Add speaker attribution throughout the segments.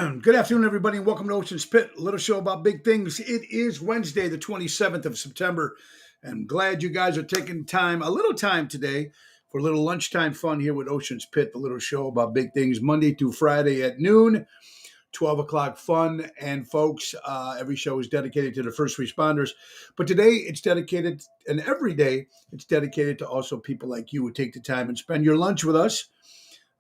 Speaker 1: Good afternoon, everybody, and welcome to Ocean's Pit, a little show about big things. It is Wednesday, the 27th of September. I'm glad you guys are taking a little time today for a little lunchtime fun here with Ocean's Pit, the little show about big things, Monday through Friday at noon, 12 o'clock fun. And folks, every show is dedicated to the first responders. But today it's dedicated, and every day it's dedicated to also people like you who take the time and spend your lunch with us.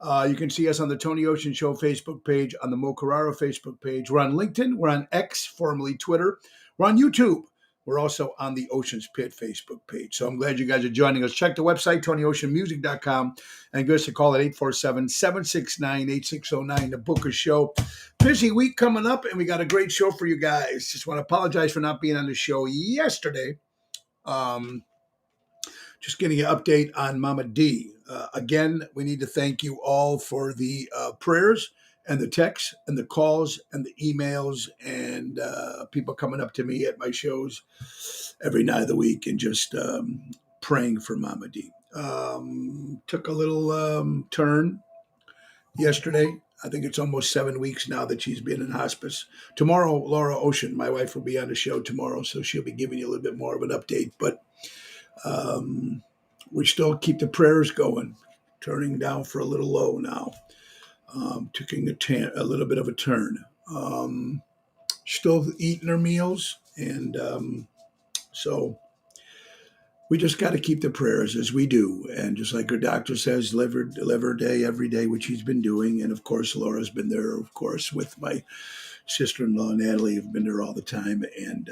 Speaker 1: You can see us on the Tony Ocean Show Facebook page, on the Mo Carraro Facebook page. We're on LinkedIn. We're on X, formerly Twitter. We're on YouTube. We're also on the Ocean's Pit Facebook page. So I'm glad you guys are joining us. Check the website, TonyOceanMusic.com, and give us a call at 847-769-8609 to book a show. Busy week coming up, and we got a great show for you guys. Just want to apologize for not being on the show yesterday. Just getting an update on Mama D. Again, we need to thank you all for the prayers and the texts and the calls and the emails and people coming up to me at my shows every night of the week and just praying for Mama D. Took a little turn yesterday. I think it's almost 7 weeks now that she's been in hospice. Tomorrow, Laura Ocean, my wife, will be on the show tomorrow, so she'll be giving you a little bit more of an update. But we still keep the prayers going, turning down for a little low now, taking a little bit of a turn. Still eating her meals, and so we just got to keep the prayers as we do. And just like her doctor says, live her day every day, which he's been doing. And of course, Laura's been there, of course, with my sister-in-law, Natalie, have been there all the time. And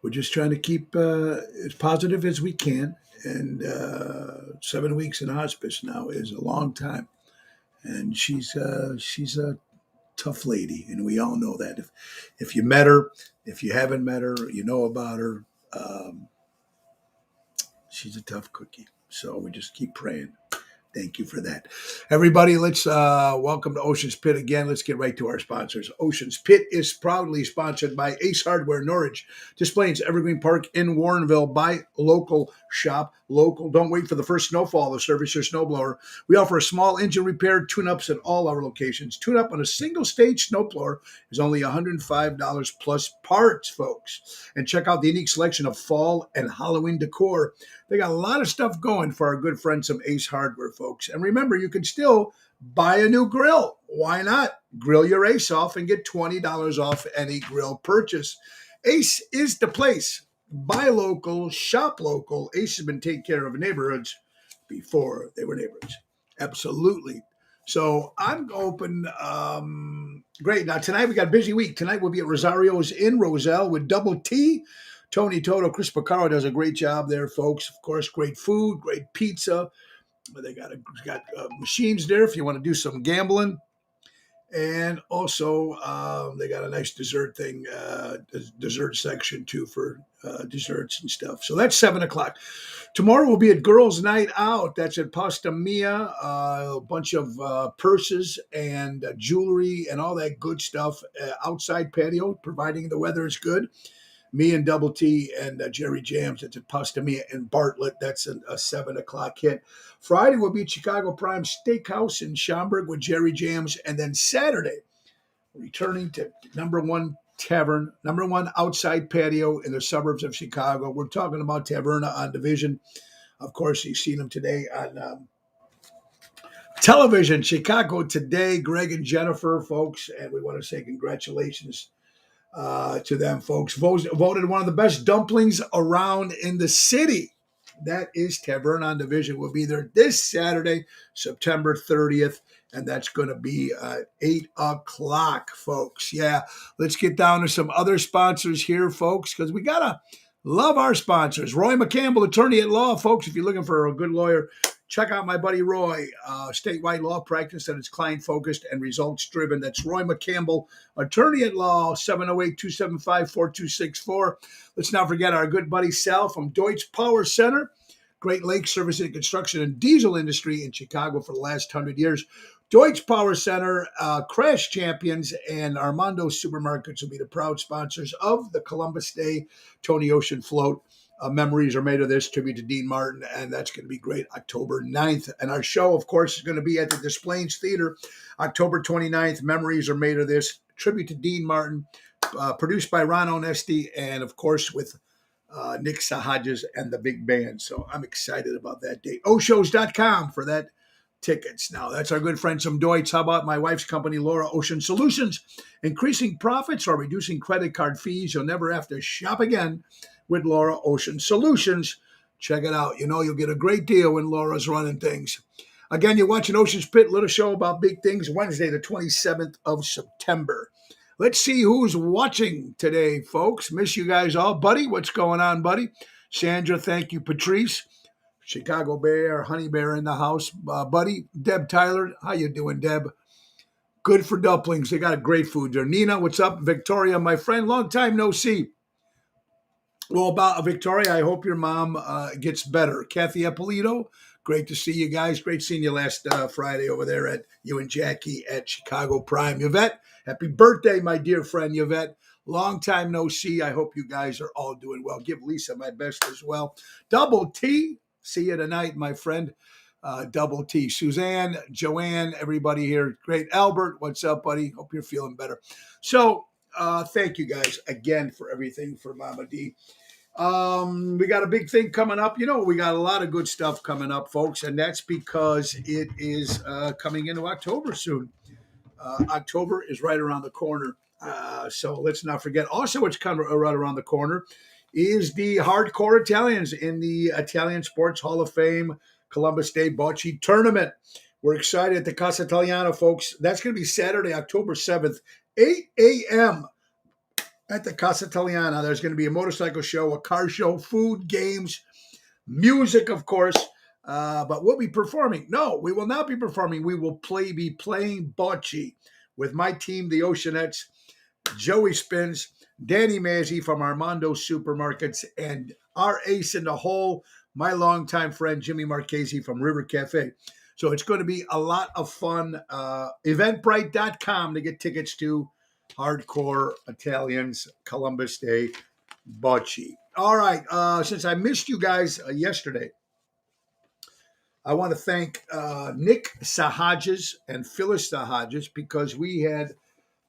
Speaker 1: we're just trying to keep as positive as we can. And 7 weeks in hospice now is a long time. And she's a tough lady, and we all know that. If you met her, if you haven't met her, you know about her. She's a tough cookie. So we just keep praying. Thank you for that. Everybody, let's welcome to Ocean's Pit again. Let's get right to our sponsors. Ocean's Pit is proudly sponsored by Ace Hardware Norwich. Displays Evergreen Park in Warrenville. Buy local, shop local. Don't wait for the first snowfall to service your snowblower. We offer a small engine repair, tune-ups at all our locations. Tune-up on a single-stage snowblower is only $105 plus parts, folks. And check out the unique selection of fall and Halloween decor. They got a lot of stuff going for our good friends from Ace Hardware, folks. And remember, you can still buy a new grill. Why not? Grill your Ace off and get $20 off any grill purchase. Ace is the place. Buy local, shop local. Ace has been taking care of neighborhoods before they were neighborhoods. Absolutely. So I'm open. Great. Now, tonight we got a busy week. Tonight we'll be at Rosario's in Roselle with Double T. Tony Toto, Chris Picaro does a great job there, folks. Of course, great food, great pizza. They got machines there if you want to do some gambling. And also, they got a nice dessert thing, dessert section too for desserts and stuff. So that's 7 o'clock. Tomorrow we'll be at Girls Night Out. That's at Pasta Mia. A bunch of purses and jewelry and all that good stuff. Outside patio, providing the weather is good. Me and Double T and Jerry Jams. That's at Pasta Mia and Bartlett. That's a 7 o'clock hit. Friday will be at Chicago Prime Steakhouse in Schaumburg with Jerry Jams. And then Saturday, returning to number one tavern, number one outside patio in the suburbs of Chicago. We're talking about Taverna on Division. Of course, you've seen them today on television. Chicago Today, Greg and Jennifer, folks. And we want to say congratulations to them, folks. Voted one of the best dumplings around in the city. That is Taverna on Division. We'll be there this Saturday, September 30th, and that's going to be 8 o'clock, folks. Yeah, let's get down to some other sponsors here, folks, because we got to love our sponsors. Roy McCampbell, attorney at law, folks. If you're looking for a good lawyer, check out my buddy Roy, statewide law practice that is client-focused and results-driven. That's Roy McCampbell, attorney at law, 708-275-4264. Let's not forget our good buddy Sal from Deutsch Power Center, Great Lakes servicing the construction and diesel industry in Chicago for the last 100 years. Deutsch Power Center, Crash Champions, and Armando Supermarkets will be the proud sponsors of the Columbus Day Tony Ocean Float. Memories Are Made of This, tribute to Dean Martin, and that's going to be great, October 9th. And our show, of course, is going to be at the Des Plaines Theater, October 29th. Memories Are Made of This, tribute to Dean Martin, produced by Ron Onesti, and, of course, with Nick Sahajas and the big band. So I'm excited about that date. Oshows.com for that tickets. Now, that's our good friend from Deutsch. How about my wife's company, Laura Ocean Solutions? Increasing profits or reducing credit card fees. You'll never have to shop again with Laura Ocean Solutions. Check it out. You know, you'll get a great deal when Laura's running things. Again, you're watching Ocean's Pit, little show about big things, Wednesday, the 27th of September. Let's see who's watching today, folks. Miss you guys all. Buddy, what's going on, buddy? Sandra, thank you. Patrice, Chicago Bear, Honey Bear in the house. Buddy, Deb Tyler, how you doing, Deb? Good for dumplings. They got great food there. Nina, what's up? Victoria, my friend, long time no see. Well, about Victoria, I hope your mom gets better. Kathy Eppolito, great to see you guys. Great seeing you last Friday over there at you and Jackie at Chicago Prime. Yvette, happy birthday, my dear friend Yvette. Long time no see. I hope you guys are all doing well. Give Lisa my best as well. Double T, see you tonight, my friend. Double T. Suzanne, Joanne, everybody here. Great. Albert, what's up, buddy? Hope you're feeling better. So thank you guys again for everything for Mama D. We got a big thing coming up. You know, we got a lot of good stuff coming up, folks, and that's because it is coming into October soon. October is right around the corner. So let's not forget. Also, what's coming right around the corner is the Hardcore Italians in the Italian Sports Hall of Fame Columbus Day Bocce Tournament. We're excited at the Casa Italiana, folks. That's going to be Saturday, October 7th, 8 a.m. at the Casa Italiana. There's going to be a motorcycle show, a car show, food, games, music, of course. But we'll be performing. No, we will not be performing. We will be playing bocce with my team, the Oceanettes, Joey Spins, Danny Mazzi from Armando Supermarkets, and our ace in the hole, my longtime friend Jimmy Marchese from River Cafe. So it's going to be a lot of fun. Eventbrite.com to get tickets to Hardcore Italians Columbus Day Bocce. All right. Since I missed you guys yesterday, I want to thank Nick Sahajas and Phyllis Sahajas because we had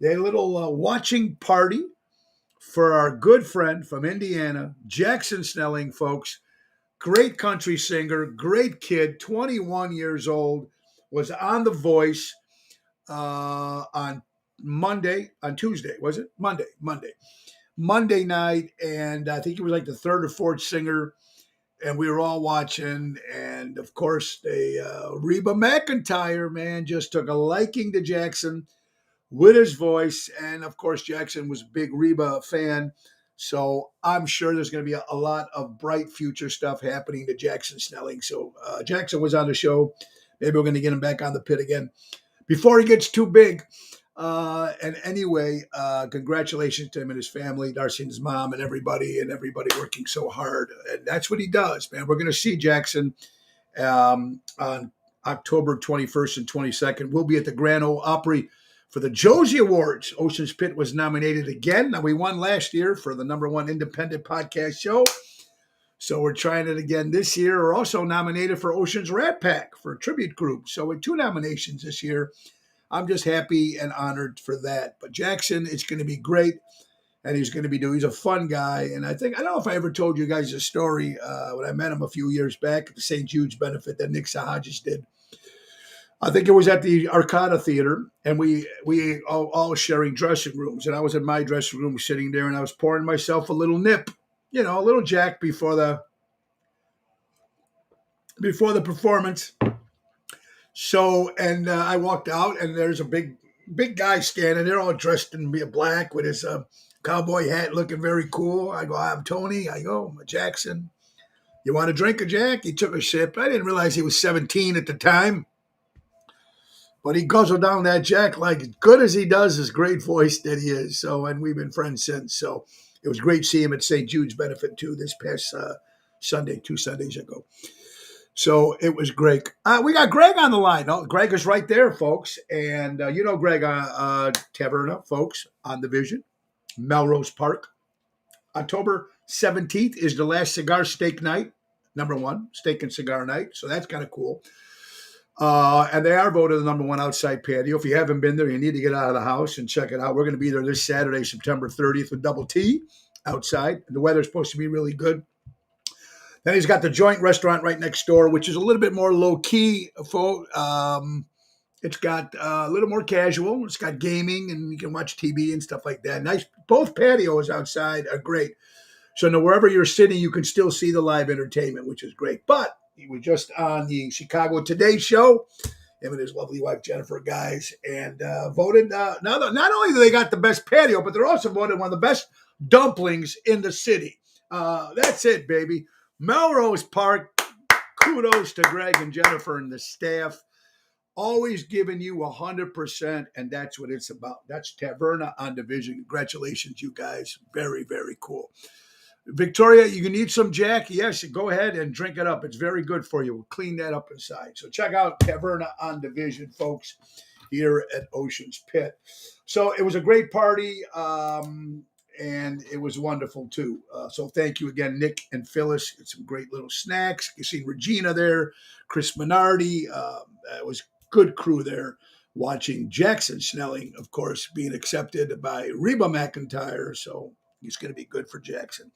Speaker 1: a little watching party for our good friend from Indiana, Jackson Snelling, folks. Great country singer, great kid, 21 years old, was on The Voice on Tuesday, was it? Monday night, and I think he was like the third or fourth singer, and we were all watching, and of course, Reba McEntire, man, just took a liking to Jackson with his voice, and of course, Jackson was a big Reba fan. So I'm sure there's going to be a lot of bright future stuff happening to Jackson Snelling. So Jackson was on the show. Maybe we're going to get him back on the pit again before he gets too big. And anyway, congratulations to him and his family, Darcy and his mom and everybody working so hard. And that's what he does, man. We're going to see Jackson on October 21st and 22nd. We'll be at the Grand Ole Opry for the Josie Awards. Ocean's Pit was nominated again. Now, we won last year for the #1 independent podcast show. So we're trying it again this year. We're also nominated for Ocean's Rat Pack for a tribute group. So with 2 nominations this year. I'm just happy and honored for that. But Jackson, it's going to be great. And he's a fun guy. And I don't know if I ever told you guys a story when I met him a few years back at the St. Jude's benefit that Nick Sahajas did. I think it was at the Arcada Theater, and we all sharing dressing rooms. And I was in my dressing room sitting there, and I was pouring myself a little nip, a little Jack before the performance. So, and I walked out, and there's a big guy standing there, all dressed in black with his cowboy hat, looking very cool. I go, I'm Tony. I go, Jackson. You want a drink of Jack? He took a sip. I didn't realize he was 17 at the time. But he guzzled down that Jack like as good as he does, his great voice that he is. So, and we've been friends since. So it was great seeing him at St. Jude's benefit too this past Sunday, 2 Sundays ago. So it was great. We got Greg on the line. Oh, Greg is right there, folks. And Greg Taverna, folks, on the Vision, Melrose Park. October 17th is the last cigar steak night, number one, steak and cigar night. So that's kind of cool. And they are voted the number one outside patio. If you haven't been there, you need to get out of the house and check it out. We're going to be there this Saturday, September 30th with Double T outside. The weather's supposed to be really good. Then he's got the Joint restaurant right next door, which is a little bit more low key. It's got a little more casual. It's got gaming, and you can watch TV and stuff like that. Nice. Both patios outside are great. So now wherever you're sitting, you can still see the live entertainment, which is great. But he was just on the Chicago Today show, him and his lovely wife Jennifer, guys, and voted. Not only do they got the best patio, but they're also voted one of the best dumplings in the city. That's it, baby. Melrose Park. Kudos to Greg and Jennifer and the staff. Always giving you 100%, and that's what it's about. That's Taverna on Division. Congratulations, you guys. Very, very cool. Victoria, you need some Jack? Yes, go ahead and drink it up. It's very good for you. We'll clean that up inside. So check out Taverna on Division, folks, here at Ocean's Pit. So it was a great party, and it was wonderful, too. So thank you again, Nick and Phyllis. It's some great little snacks. You see Regina there, Chris Minardi. It was good crew there watching Jackson Snelling, of course, being accepted by Reba McEntire. So he's going to be good for Jackson.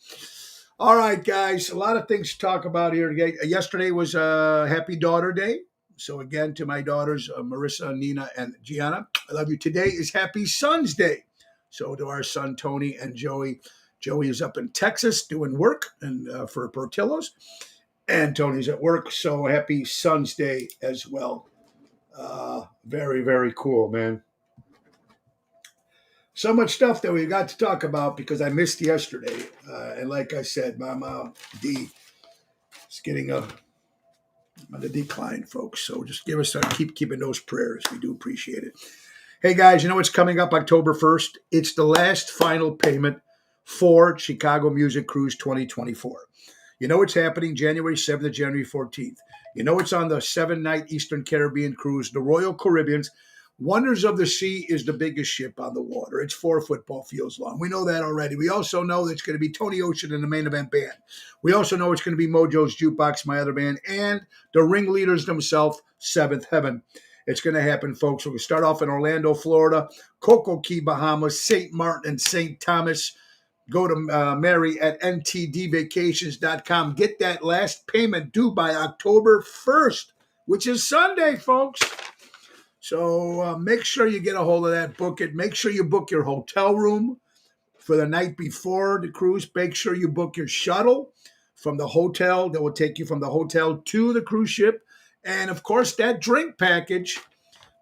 Speaker 1: All right, guys, a lot of things to talk about here today. Yesterday was Happy Daughter Day. So again, to my daughters, Marissa, Nina, and Gianna, I love you. Today is Happy Sons Day. So to our son, Tony and Joey. Joey is up in Texas doing work and for Portillo's. And Tony's at work. So Happy Sons Day as well. Very, very cool, man. So much stuff that we got to talk about because I missed yesterday. And like I said, Mama D is getting on the decline, folks. So just give us keep keeping those prayers. We do appreciate it. Hey, guys, you know what's coming up October 1st? It's the last final payment for Chicago Music Cruise 2024. You know it's happening January 7th to January 14th. You know it's on the 7-night Eastern Caribbean cruise, the Royal Caribbeans. Wonders of the Sea is the biggest ship on the water. It's 4 football fields long. We know that already. We also know that it's going to be Tony Ocean and the main event band. We also know it's going to be Mojo's Jukebox, my other band, and the ringleaders themselves, Seventh Heaven. It's going to happen, folks. We're going to start off in Orlando, Florida, Coco Key, Bahamas, St. Martin, and St. Thomas. Go to Mary at ntdvacations.com. Get that last payment due by October 1st, which is Sunday, folks. So make sure you get a hold of that, book it. Make sure you book your hotel room for the night before the cruise. Make sure you book your shuttle from the hotel that will take you from the hotel to the cruise ship. And, of course, that drink package.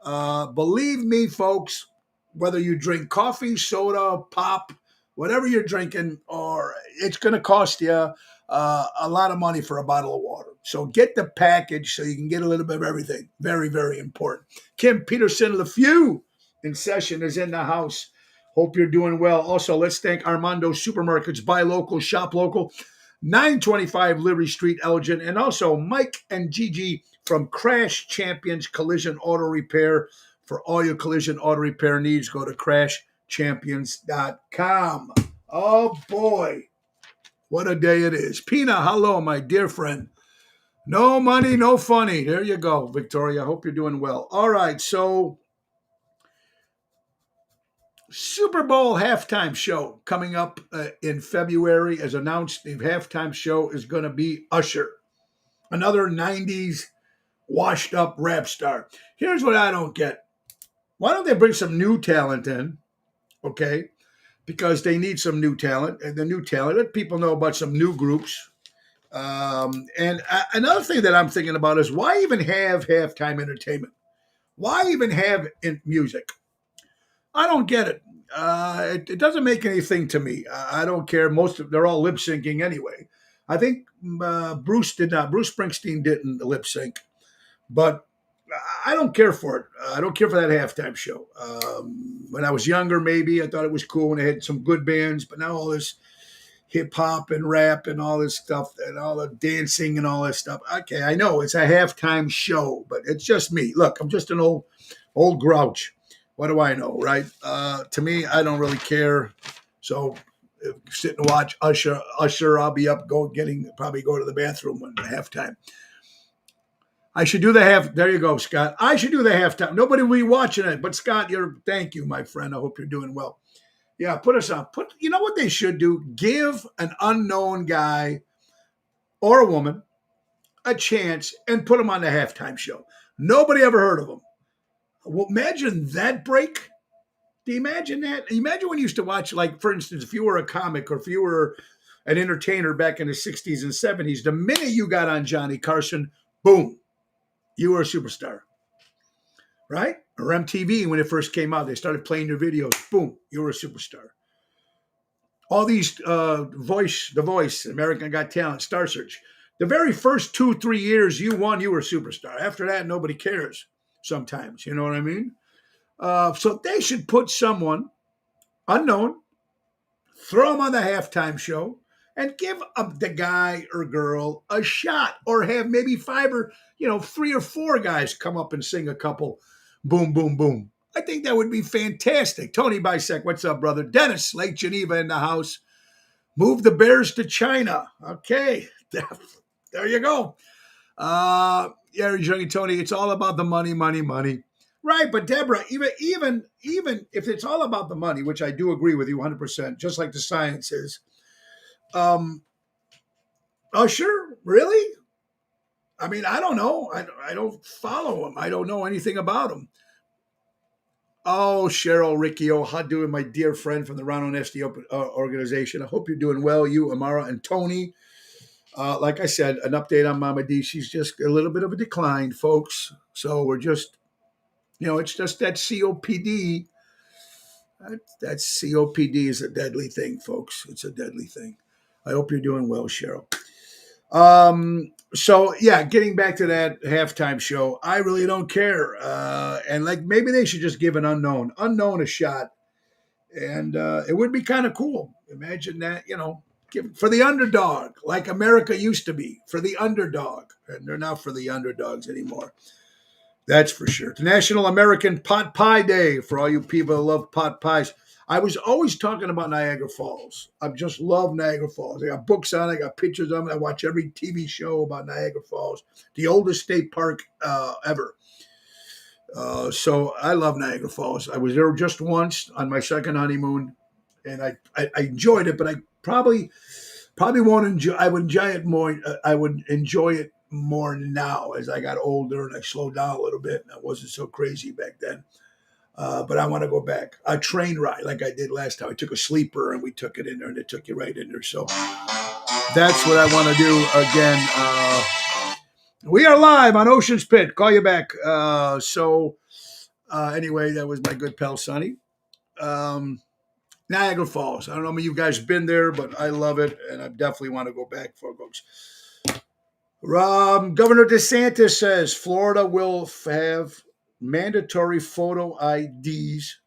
Speaker 1: Believe me, folks, whether you drink coffee, soda, pop, whatever you're drinking, or it's going to cost you a lot of money for a bottle of water. So get the package so you can get a little bit of everything. Very, very important. Kim Peterson LeFew in session is in the house. Hope you're doing well. Also, let's thank Armando Supermarkets. Buy local, shop local. 925 Liberty Street, Elgin. And also Mike and Gigi from Crash Champions Collision Auto Repair. For all your collision auto repair needs, go to crashchampions.com. Oh, boy. What a day it is. Pina, hello, my dear friend. No money, no funny. There you go, Victoria. I hope you're doing well. All right, so Super Bowl halftime show coming up in February. As announced, the halftime show is going to be Usher, another 90s washed-up rap star. Here's what I don't get. Why don't they bring some new talent in, okay? Because they need some new talent. And the new talent, let people know about some new groups. And another thing that I'm thinking about is why even have halftime entertainment? Why even have music? I don't get it. It doesn't make anything to me. I don't care. They're all lip syncing anyway. I think Bruce Springsteen didn't lip sync, but I don't care for it. I don't care for that halftime show. When I was younger, maybe I thought it was cool when they had some good bands, but now all this hip hop and rap and all this stuff and all the dancing and all this stuff. Okay, I know it's a halftime show, but it's just me. Look, I'm just an old grouch. What do I know, right? To me, I don't really care. So sit and watch Usher. Usher, I'll be up, probably go to the bathroom at halftime. I should do the half. There you go, Scott. I should do the halftime. Nobody will be watching it, but Scott, thank you, my friend. I hope you're doing well. Yeah, put us on. You know what they should do? Give an unknown guy or a woman a chance and put them on the halftime show. Nobody ever heard of them. Well, imagine that break. Do you imagine that? Imagine when you used to watch, like, for instance, if you were a comic or if you were an entertainer back in the 60s and 70s, the minute you got on Johnny Carson, boom, you were a superstar. Right? Or MTV, when it first came out, they started playing your videos. Boom, you were a superstar. All these The Voice, American Got Talent, Star Search. The very first 2-3 years you won, you were a superstar. After that, nobody cares sometimes. You know what I mean? So they should put someone unknown, throw them on the halftime show, and give the guy or girl a shot, or have maybe 3 or 4 guys come up and sing a couple. Boom, boom, boom. I think that would be fantastic. Tony Bisek, what's up, brother? Dennis, Lake Geneva in the house. Move the Bears to China. Okay, there you go. Yeah, Tony, it's all about the money, money, money. Right, but Deborah, even if it's all about the money, which I do agree with you 100%, just like the science is, Usher, really? I mean, I don't know. I don't follow him. I don't know anything about him. Oh, Cheryl Riccio, how doing, my dear friend from the Ron Onesti organization? I hope you're doing well, you, Amara, and Tony. Like I said, an update on Mama D. She's just a little bit of a decline, folks. So we're just, it's just that COPD. That COPD is a deadly thing, folks. It's a deadly thing. I hope you're doing well, Cheryl. So yeah, getting back to that halftime show, I really don't care. And like, maybe they should just give an unknown a shot. And it would be kind of cool. Imagine that, for the underdog, like America used to be, for the underdog. And they're not for the underdogs anymore. That's for sure. The National American Pot Pie Day, for all you people that love pot pies. I was always talking about Niagara Falls. I just love Niagara Falls. I got books on it. I got pictures of it. I watch every TV show about Niagara Falls, the oldest state park ever. So I love Niagara Falls. I was there just once on my second honeymoon, and I enjoyed it, but I probably won't enjoy. I would enjoy it more. I would enjoy it more now as I got older and I slowed down a little bit, and I wasn't so crazy back then. But I want to go back. A train ride like I did last time. I took a sleeper and we took it in there, and it took you right in there. So that's what I want to do again. We are live on Ocean's Pit. Call you back. Anyway, that was my good pal Sonny. Niagara Falls. I don't know if you guys been there, but I love it, and I definitely want to go back, folks. Governor DeSantis says Florida will have mandatory photo IDs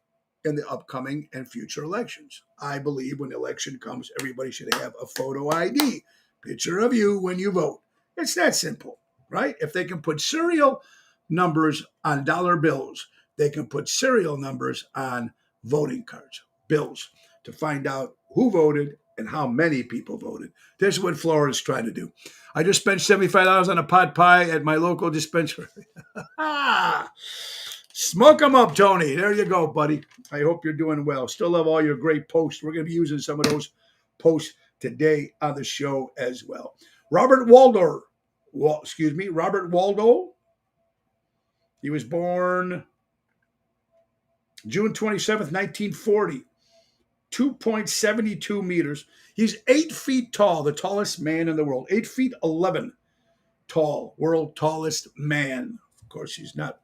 Speaker 1: in the upcoming and future elections. I believe when the election comes, everybody should have a photo ID, picture of you when you vote. It's that simple, right? If they can put serial numbers on dollar bills, they can put serial numbers on voting cards, bills, to find out who voted and how many people voted. This is what Florida's trying to do. I just spent $75 on a pot pie at my local dispensary. Smoke them up, Tony. There you go, buddy. I hope you're doing well. Still love all your great posts. We're going to be using some of those posts today on the show as well. Robert Waldo. He was born June 27th, 1940. 2.72 meters. He's 8 feet tall, the tallest man in the world. 8 feet 11 tall, world tallest man. Of course, he's not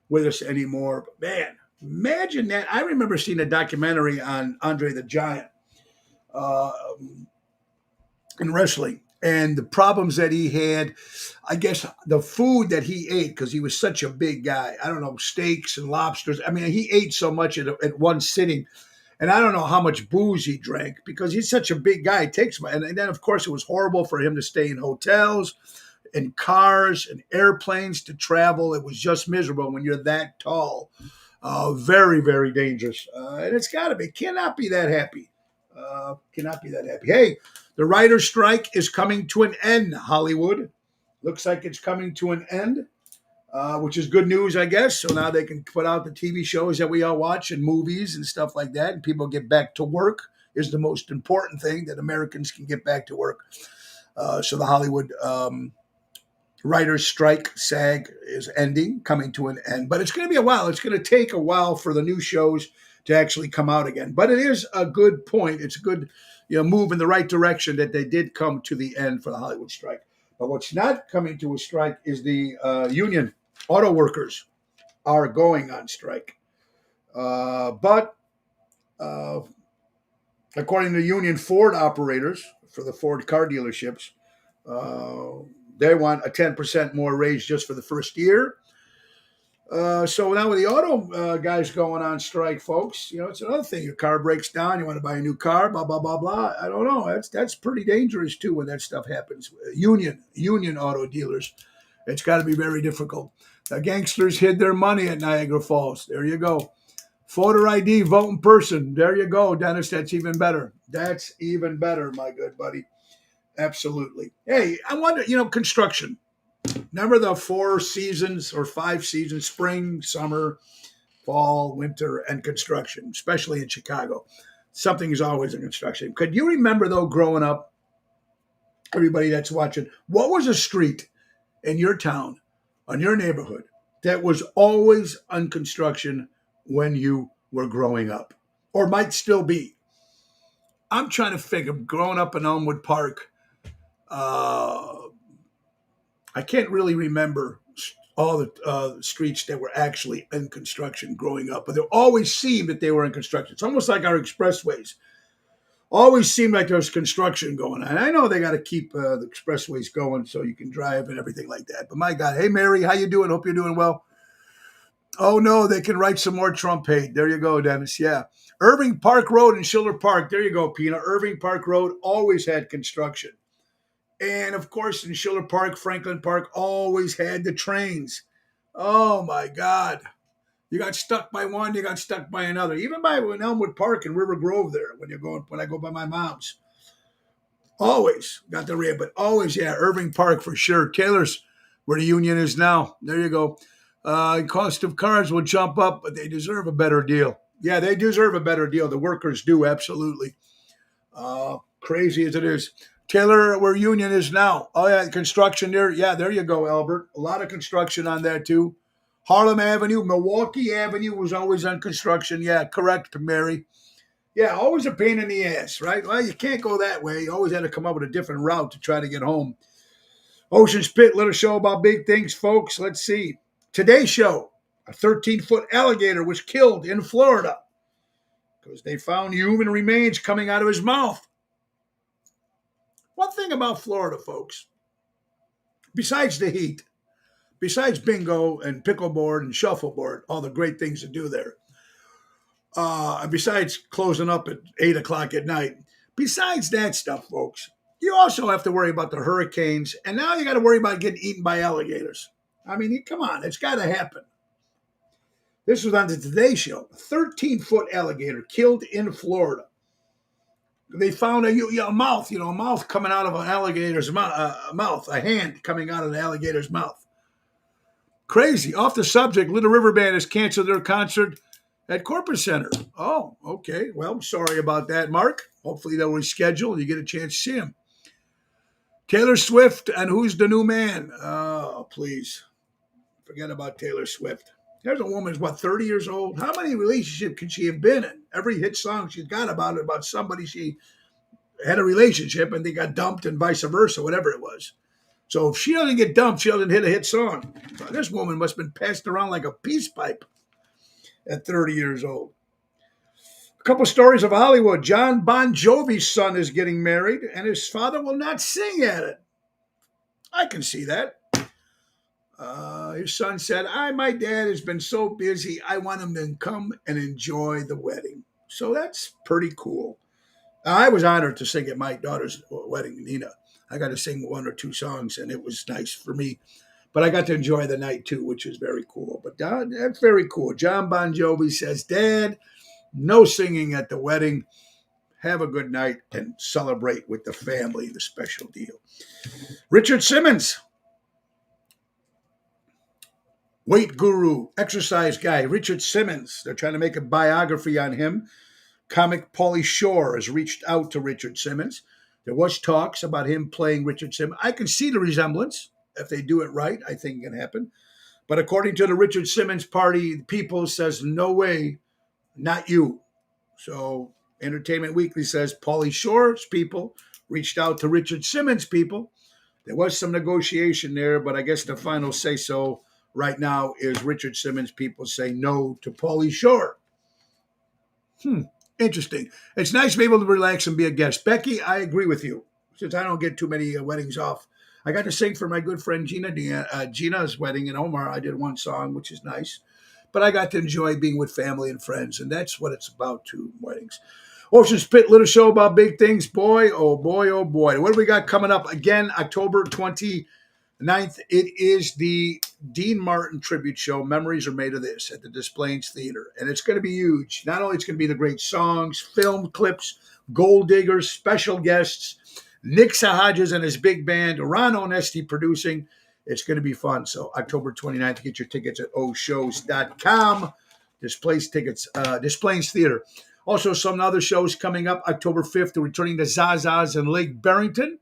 Speaker 1: with us anymore. But man, imagine that. I remember seeing a documentary on Andre the Giant in wrestling, and the problems that he had. I guess the food that he ate, because he was such a big guy. I don't know, steaks and lobsters. I mean, he ate so much at one sitting. And I don't know how much booze he drank because he's such a big guy. It takes, and then, of course, it was horrible for him to stay in hotels, in cars, and airplanes to travel. It was just miserable when you're that tall. Very, very dangerous. And it's got to be. Cannot be that happy. Cannot be that happy. Hey, the writer's strike is coming to an end, Hollywood. Looks like it's coming to an end, which is good news, I guess. So now they can put out the TV shows that we all watch and movies and stuff like that, and people get back to work is the most important thing, that Americans can get back to work. So the Hollywood writer's strike, SAG, is ending, coming to an end. But it's going to be a while. It's going to take a while for the new shows to actually come out again. But it is a good point. It's a good move in the right direction that they did come to the end for the Hollywood strike. But what's not coming to a strike is the union. Auto workers are going on strike. But according to union Ford operators for the Ford car dealerships, they want a 10% more raise just for the first year. So now with the auto guys going on strike, folks, it's another thing. Your car breaks down, you want to buy a new car, blah, blah, blah, blah. I don't know. That's pretty dangerous, too, when that stuff happens. Union auto dealers, it's got to be very difficult. The gangsters hid their money at Niagara Falls. There you go. Voter ID, vote in person. There you go, Dennis. That's even better. That's even better, my good buddy. Absolutely. Hey, I wonder, construction. Remember the 4 seasons or 5 seasons: spring, summer, fall, winter, and construction, especially in Chicago. Something is always in construction. Could you remember, though, growing up, everybody that's watching, what was a street in your town, in your neighborhood, that was always on construction when you were growing up, or might still be? I'm trying to figure, growing up in Elmwood Park, I can't really remember all the streets that were actually in construction growing up, but they always seemed that they were in construction. It's almost like our expressways. Always seemed like there's construction going on. I know they got to keep the expressways going so you can drive and everything like that. But my God, hey, Mary, how you doing? Hope you're doing well. Oh, no, they can write some more Trump hate. There you go, Dennis. Yeah. Irving Park Road and Schiller Park. There you go, Pina. Irving Park Road always had construction. And, of course, in Schiller Park, Franklin Park always had the trains. Oh, my God. You got stuck by one, you got stuck by another. Even by Elmwood Park and River Grove there, when I go by my mom's. Always got the rail, but always, yeah, Irving Park for sure. Taylor's where the union is now. There you go. Cost of cars will jump up, but they deserve a better deal. Yeah, they deserve a better deal. The workers do, absolutely. Crazy as it is. Taylor, where union is now. Oh, yeah, construction there. Yeah, there you go, Albert. A lot of construction on there, too. Harlem Avenue, Milwaukee Avenue was always on construction. Yeah, correct, Mary. Yeah, always a pain in the ass, right? Well, you can't go that way. You always had to come up with a different route to try to get home. Ocean's Pit, little show about big things, folks. Let's see. Today's show, a 13-foot alligator was killed in Florida because they found human remains coming out of his mouth. One thing about Florida, folks, besides the heat, besides bingo and pickleboard and shuffleboard, all the great things to do there, besides closing up at 8 o'clock at night, besides that stuff, folks, you also have to worry about the hurricanes, and now you got to worry about getting eaten by alligators. I mean, come on, it's got to happen. This was on the Today Show. A 13-foot alligator killed in Florida. They found a mouth, a mouth coming out of an alligator's mouth, a hand coming out of the alligator's mouth. Crazy. Off the subject, Little River Band has canceled their concert at Corporate Center. Oh, okay. Well, sorry about that, Mark. Hopefully they'll reschedule and you get a chance to see him. Taylor Swift and Who's the New Man? Oh, please. Forget about Taylor Swift. There's a woman who's, 30 years old? How many relationships can she have been in? Every hit song she's got about somebody she had a relationship and they got dumped and vice versa, whatever it was. So if she doesn't get dumped, she doesn't hit a hit song. So this woman must have been passed around like a peace pipe at 30 years old. A couple stories of Hollywood. John Bon Jovi's son is getting married, and his father will not sing at it. I can see that. His son said, my dad has been so busy, I want him to come and enjoy the wedding. So that's pretty cool. I was honored to sing at my daughter's wedding, Nina. I got to sing 1 or 2 songs, and it was nice for me. But I got to enjoy the night, too, which is very cool. But that's very cool. John Bon Jovi says, Dad, no singing at the wedding. have a good night, and celebrate with the family, the special deal. Richard Simmons, weight guru, exercise guy, Richard Simmons. They're trying to make a biography on him. Comic Pauly Shore has reached out to Richard Simmons. There was talks about him playing Richard Simmons. I can see the resemblance. If they do it right, I think it can happen. But according to the Richard Simmons party, people says, no way, not you. So Entertainment Weekly says Pauly Shore's people reached out to Richard Simmons' people. There was some negotiation there, but I guess the final say-so right now is Richard Simmons' people say no to Pauly Shore. Interesting. It's nice to be able to relax and be a guest. Becky, I agree with you. Since I don't get too many weddings off, I got to sing for my good friend Gina. Gina's wedding in Omar. I did one song, which is nice. But I got to enjoy being with family and friends, and that's what it's about too, weddings. Ocean Spit, little show about big things. Boy, oh boy, oh boy. What do we got coming up? Again, October 29th, it is the Dean Martin tribute show. Memories are made of this at the Des Plaines Theater. And it's going to be huge. Not only it's going to be the great songs, film clips, gold diggers, special guests, Nick Sahajas and his big band, Ron Onesti producing. It's going to be fun. So October 29th, get your tickets at oshows.com. Des Plaines Theater. Also, some other shows coming up. October 5th, returning to Zaza's in Lake Barrington.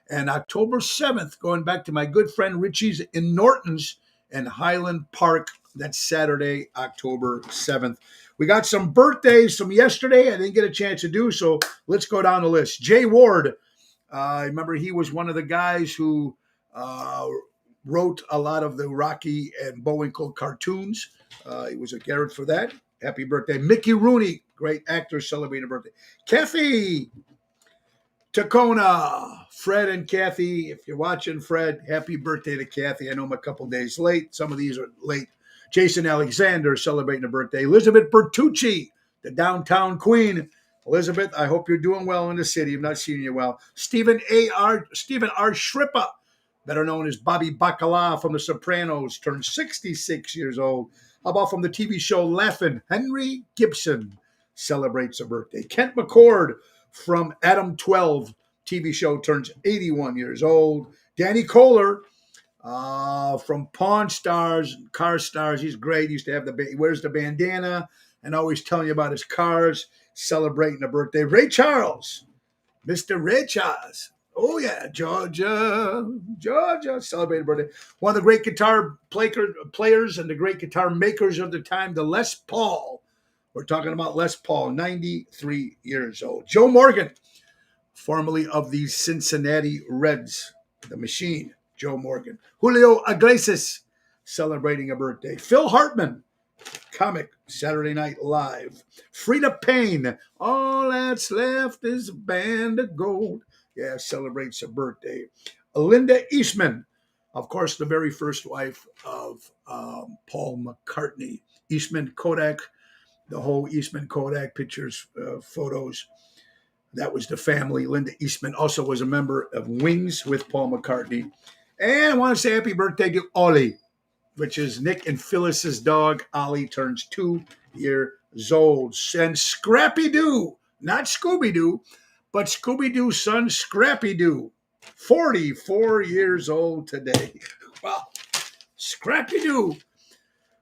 Speaker 1: And October 7th, going back to my good friend Richie's in Norton's and Highland Park. That's Saturday, October 7th. We got some birthdays from yesterday. I didn't get a chance to do, so let's go down the list. Jay Ward. I remember he was one of the guys who wrote a lot of the Rocky and Bullwinkle cartoons. He was a Garrett for that. Happy birthday. Mickey Rooney, great actor, celebrating a birthday. Kathy Tacona, Fred and Kathy. If you're watching, Fred, happy birthday to Kathy. I know I'm a couple days late. Some of these are late. Jason Alexander celebrating a birthday. Elizabeth Bertucci, the downtown queen. Elizabeth, I hope you're doing well in the city. I'm not seeing you well. Stephen R. Shrippa, better known as Bobby Bacala from The Sopranos, turned 66 years old. How about from the TV show Laugh-In? Henry Gibson celebrates a birthday. Kent McCord from Adam 12 TV show turns 81 years old. Danny Kohler from Pawn Stars, Car Stars. He's great. He used to have he wears the bandana and always telling you about his cars, celebrating a birthday. Ray Charles, Mr. Ray Charles. Oh, yeah, Georgia, celebrated a birthday. One of the great guitar players and the great guitar makers of the time, the Les Paul. We're talking about Les Paul, 93 years old. Joe Morgan, formerly of the Cincinnati Reds, the Machine, Joe Morgan. Julio Iglesias, celebrating a birthday. Phil Hartman, comic, Saturday Night Live. Frida Payne, all that's left is a band of gold. Yeah, celebrates a birthday. Linda Eastman, of course, the very first wife of Paul McCartney. Eastman Kodak, the whole Eastman Kodak pictures, photos. That was the family. Linda Eastman also was a member of Wings with Paul McCartney. And I want to say happy birthday to Ollie, which is Nick and Phyllis's dog. Ollie turns 2 years old. And Scrappy Doo, not Scooby Doo, but Scooby Doo's son, Scrappy Doo, 44 years old today. Wow. Scrappy Doo.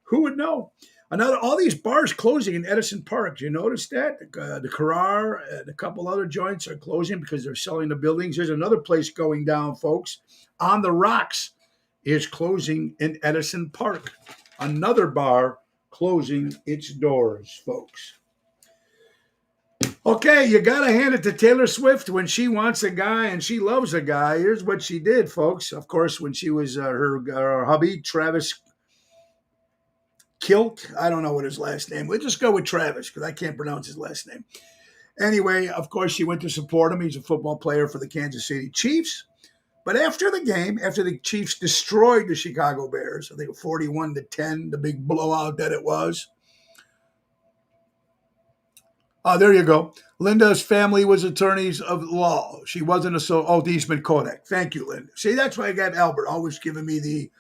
Speaker 1: Who would know? All these bars closing in Edison Park. Do you notice that? The Carrar and a couple other joints are closing because they're selling the buildings. There's another place going down, folks. On the Rocks is closing in Edison Park. Another bar closing its doors, folks. Okay, you got to hand it to Taylor Swift when she wants a guy and she loves a guy. Here's what she did, folks. Of course, when she was her hubby, Travis Kilt. I don't know what his last name. We'll just go with Travis because I can't pronounce his last name. Anyway, of course, she went to support him. He's a football player for the Kansas City Chiefs. But after the game, after the Chiefs destroyed the Chicago Bears, I think 41-10, the big blowout that it was. There you go. Linda's family was attorneys of law. She wasn't Eastman Kodak. Thank you, Linda. See, that's why I got Albert always giving me the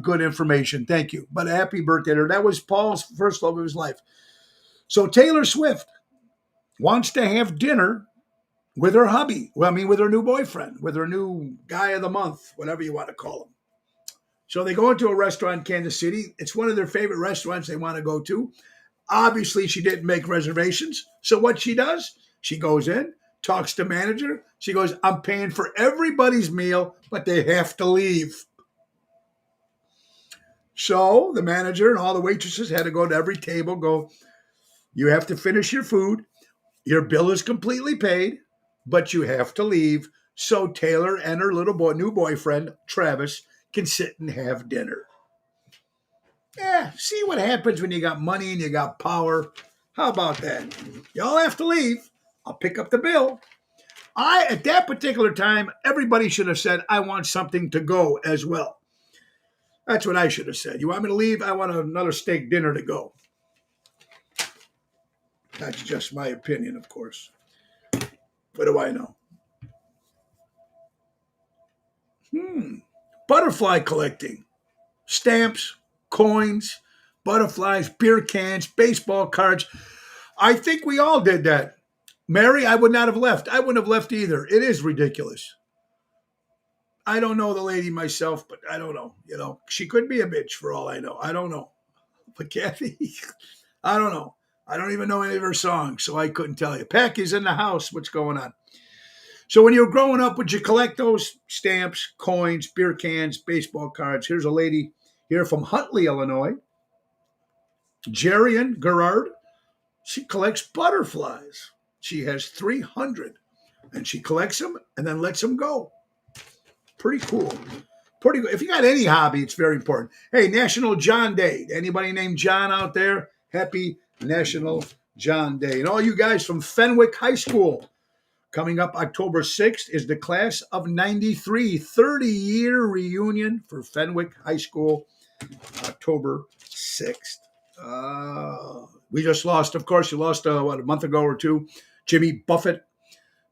Speaker 1: good information. Thank you. But a happy birthday to her. That was Paul's first love of his life. So Taylor Swift wants to have dinner with her hubby. Well, I mean, with her new boyfriend, with her new guy of the month, whatever you want to call him. So they go into a restaurant in Kansas City. It's one of their favorite restaurants they want to go to. Obviously, she didn't make reservations. So what she does, she goes in, talks to manager. She goes, I'm paying for everybody's meal, but they have to leave. So the manager and all the waitresses had to go to every table, go, you have to finish your food. Your bill is completely paid, but you have to leave so Taylor and her new boyfriend, Travis, can sit and have dinner. Yeah, see what happens when you got money and you got power. How about that? Y'all have to leave. I'll pick up the bill. At that particular time, everybody should have said, I want something to go as well. That's what I should have said. You want me to leave? I want another steak dinner to go. That's just my opinion, of course. What do I know? Butterfly collecting. Stamps, coins, butterflies, beer cans, baseball cards. I think we all did that. Mary, I would not have left. I wouldn't have left either. It is ridiculous. I don't know the lady myself, but I don't know. You know, she could be a bitch for all I know. I don't know. But Kathy, I don't know. I don't even know any of her songs, so I couldn't tell you. Packy's in the house. What's going on? So when you were growing up, would you collect those stamps, coins, beer cans, baseball cards? Here's a lady here from Huntley, Illinois. Jerian Gerard. She collects butterflies. She has 300, and she collects them and then lets them go. Pretty cool. Pretty good. If you got any hobby, it's very important. Hey, National John Day. Anybody named John out there? Happy National John Day. And all you guys from Fenwick High School, coming up October 6th is the class of 93, 30-year reunion for Fenwick High School, October 6th. We just lost, of course, you lost, a month ago or two, Jimmy Buffett,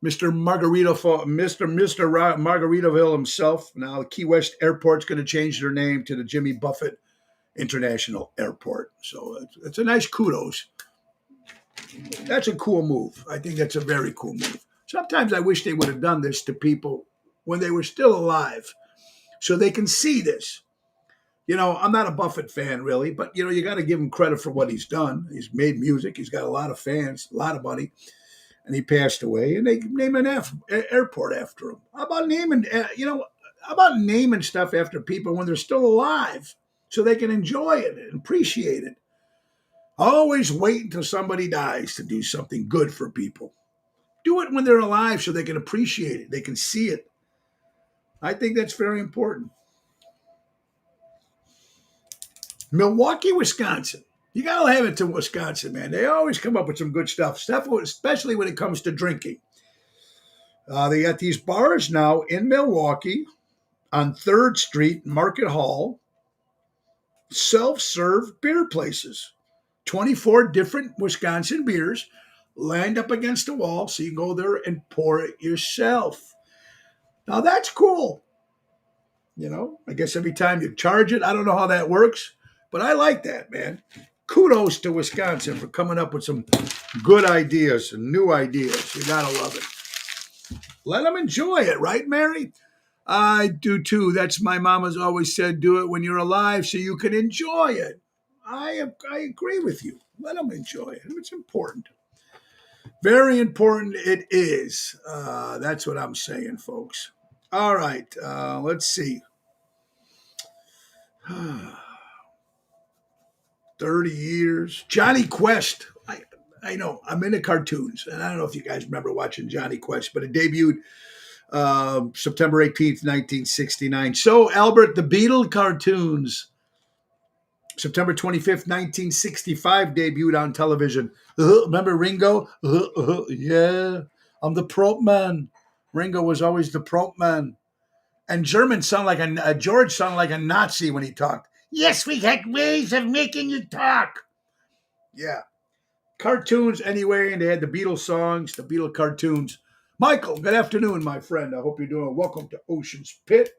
Speaker 1: Mr. Margaritaville himself. Now, Key West Airport's going to change their name to the Jimmy Buffett International Airport. So it's a nice kudos. That's a cool move. I think that's a very cool move. Sometimes I wish they would have done this to people when they were still alive so they can see this. You know, I'm not a Buffett fan, really, but, you know, you got to give him credit for what he's done. He's made music. He's got a lot of fans, a lot of money. And he passed away, and they named an airport after him. How about naming stuff after people when they're still alive so they can enjoy it and appreciate it? Always wait until somebody dies to do something good for people. Do it when they're alive so they can appreciate it. They can see it. I think that's very important. Milwaukee, Wisconsin. You got to have it to Wisconsin, man. They always come up with some good stuff, especially when it comes to drinking. They got these bars now in Milwaukee on 3rd Street, Market Hall, self-serve beer places. 24 different Wisconsin beers lined up against the wall, so you can go there and pour it yourself. Now, that's cool. You know, I guess every time you charge it, I don't know how that works, but I like that, man. Kudos to Wisconsin for coming up with some good ideas and new ideas. You got to love it. Let them enjoy it, right, Mary? I do too. That's my mama's always said, do it when you're alive so you can enjoy it. I agree with you. Let them enjoy it. It's important. Very important it is. That's what I'm saying, folks. All right. Let's see. 30 years. Johnny Quest. I know. I'm into cartoons. And I don't know if you guys remember watching Johnny Quest, but it debuted September 18th, 1969. So, Albert, the Beatle cartoons. September 25th, 1965, debuted on television. Remember Ringo? Yeah, I'm the prop man. Ringo was always the prop man. And George sounded like a Nazi when he talked. Yes, we had ways of making you talk. Yeah. Cartoons anyway, and they had the Beatles songs, the Beatles cartoons. Michael, good afternoon, my friend. I hope you're doing well. Welcome to Ocean's Pit.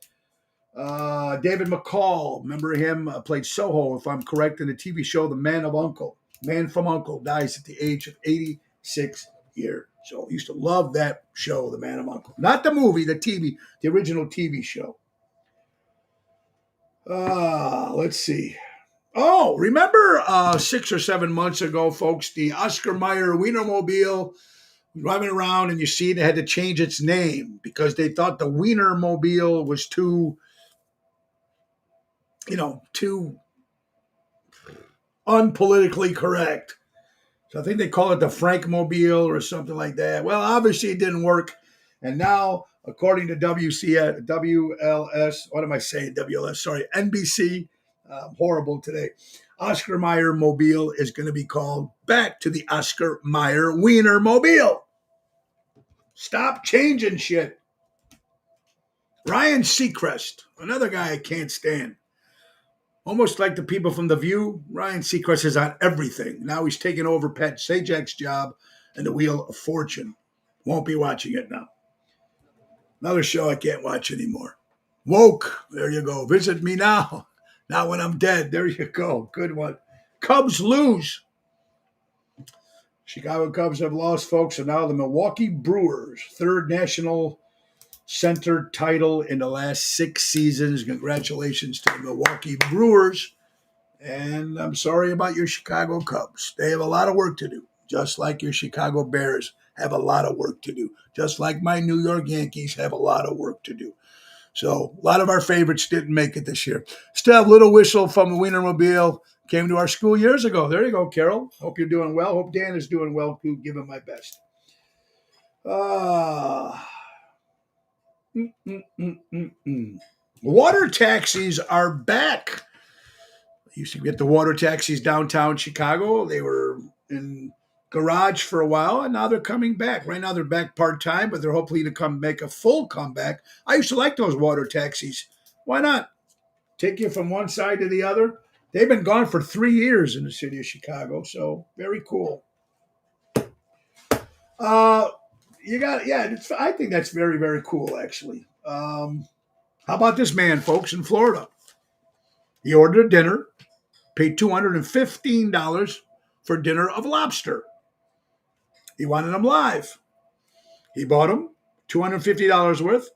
Speaker 1: David McCall, remember him? Played Soho, if I'm correct, in the TV show The Man from U.N.C.L.E., dies at the age of 86 year. So I used to love that show, The Man of Uncle. Not the movie, the original TV show. Let's see. Oh, remember 6 or 7 months ago, folks, the Oscar Mayer Wienermobile driving around, and you see it had to change its name because they thought the Wienermobile was too unpolitically correct. So I think they call it the Frankmobile or something like that. Well, obviously it didn't work. And now, according to WLS, what am I saying? WLS, sorry, NBC, horrible today. Oscar Mayer Mobile is going to be called back to the Oscar Mayer Wienermobile. Stop changing shit. Ryan Seacrest, another guy I can't stand. Almost like the people from The View, Ryan Seacrest is on everything. Now he's taking over Pat Sajak's job and the Wheel of Fortune. Won't be watching it now. Another show I can't watch anymore. Woke, there you go. Visit me now. Not when I'm dead. There you go. Good one. Cubs lose. Chicago Cubs have lost, folks, and now the Milwaukee Brewers, third national center title in the last 6 seasons. Congratulations to the Milwaukee Brewers. And I'm sorry about your Chicago Cubs. They have a lot of work to do, just like your Chicago Bears have a lot of work to do, just like my New York Yankees have a lot of work to do. So a lot of our favorites didn't make it this year. Still have Little Whistle from the Wienermobile. Came to our school years ago. There you go, Carol. Hope you're doing well. Hope Dan is doing well, too. Give him my best. Water taxis are back. I used to get the water taxis downtown Chicago. They were in garage for a while, and now they're coming back. Right now they're back part-time, but they're hopefully to come make a full comeback. I used to like those water taxis. Why not? Take you from one side to the other. They've been gone for 3 years in the city of Chicago, so very cool. I think that's very, very cool, actually. How about this man, folks, in Florida? He ordered a dinner, paid $215 for dinner of lobster. He wanted them live. He bought them, $250 worth,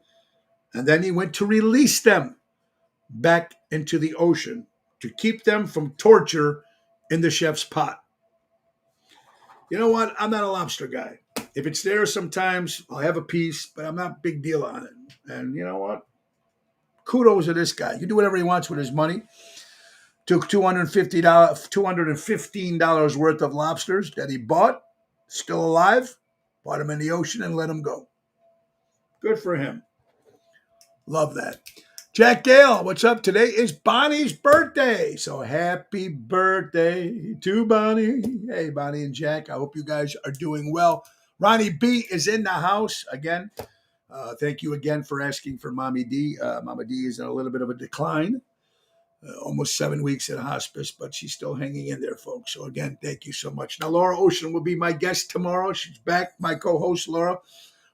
Speaker 1: and then he went to release them back into the ocean to keep them from torture in the chef's pot. You know what? I'm not a lobster guy. If it's there sometimes, I'll have a piece, but I'm not a big deal on it. And you know what? Kudos to this guy. He can do whatever he wants with his money. Took $215 worth of lobsters that he bought, still alive, bought them in the ocean and let them go. Good for him. Love that. Jack Gale, what's up? Today is Bonnie's birthday. So happy birthday to Bonnie. Hey, Bonnie and Jack, I hope you guys are doing well. Ronnie B is in the house again. Thank you again for asking for Mommy D. Mama D is in a little bit of a decline. Almost 7 weeks in hospice, but she's still hanging in there, folks. So again, thank you so much. Now, Laura Ocean will be my guest tomorrow. She's back. My co-host, Laura,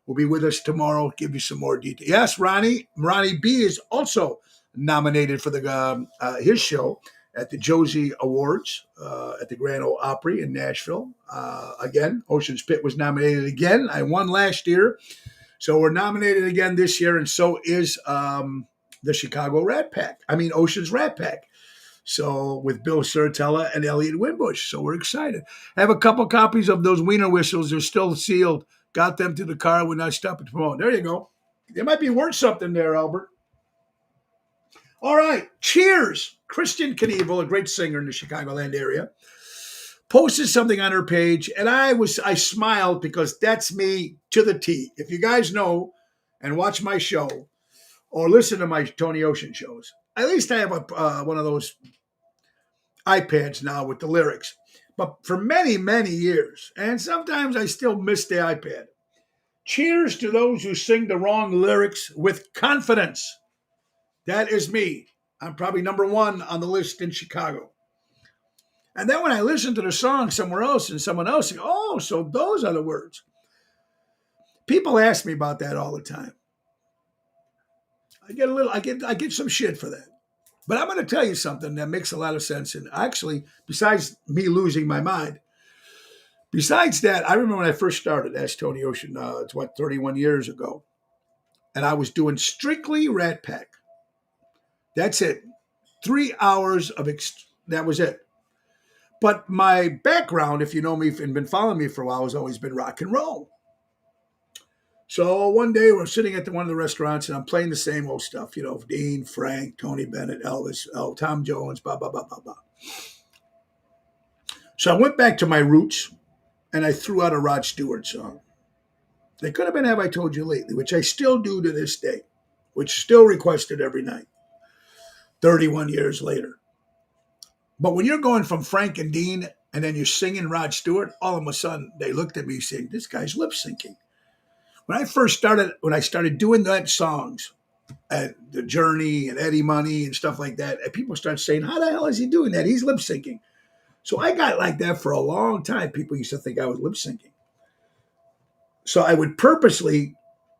Speaker 1: will be with us tomorrow. Give you some more detail. Yes, Ronnie B is also nominated for his show at the Josie Awards at the Grand Ole Opry in Nashville. Again, Ocean's Pit was nominated again. I won last year. So we're nominated again this year, and so is the Chicago Rat Pack. Ocean's Rat Pack. So with Bill Sertella and Elliot Winbush. So we're excited. I have a couple copies of those Wiener whistles. They're still sealed. Got them to the car when I stopped to promote. There you go. They might be worth something there, Albert. All right. Cheers. Christian Knievel, a great singer in the Chicagoland area, posted something on her page, and I smiled because that's me to the T. If you guys know and watch my show or listen to my Tony Ocean shows, at least I have one of those iPads now with the lyrics. But for many, many years, and sometimes I still miss the iPad. Cheers to those who sing the wrong lyrics with confidence. That is me. I'm probably number 1 on the list in Chicago. And then when I listen to the song somewhere else and someone else, so those are the words. People ask me about that all the time. I get some shit for that. But I'm going to tell you something that makes a lot of sense. And actually, besides me losing my mind, Besides that, I remember when I first started Ask Tony Ocean, it's 31 years ago, and I was doing strictly Rat Pack. That's it. 3 hours of, that was it. But my background, if you know me and been following me for a while, has always been rock and roll. So one day we're sitting at one of the restaurants and I'm playing the same old stuff, Dean, Frank, Tony Bennett, Elvis, Tom Jones, blah, blah, blah, blah, blah. So I went back to my roots and I threw out a Rod Stewart song. They could have been Have I Told You Lately, which I still do to this day, which is still requested every night, 31 years later. But when you're going from Frank and Dean and then you're singing Rod Stewart, all of a sudden they looked at me saying, this guy's lip syncing. When I started doing that songs at The Journey and Eddie Money and stuff like that, and people start saying, how the hell is he doing that? He's lip syncing. So I got like that for a long time. People used to think I was lip syncing. So I would purposely,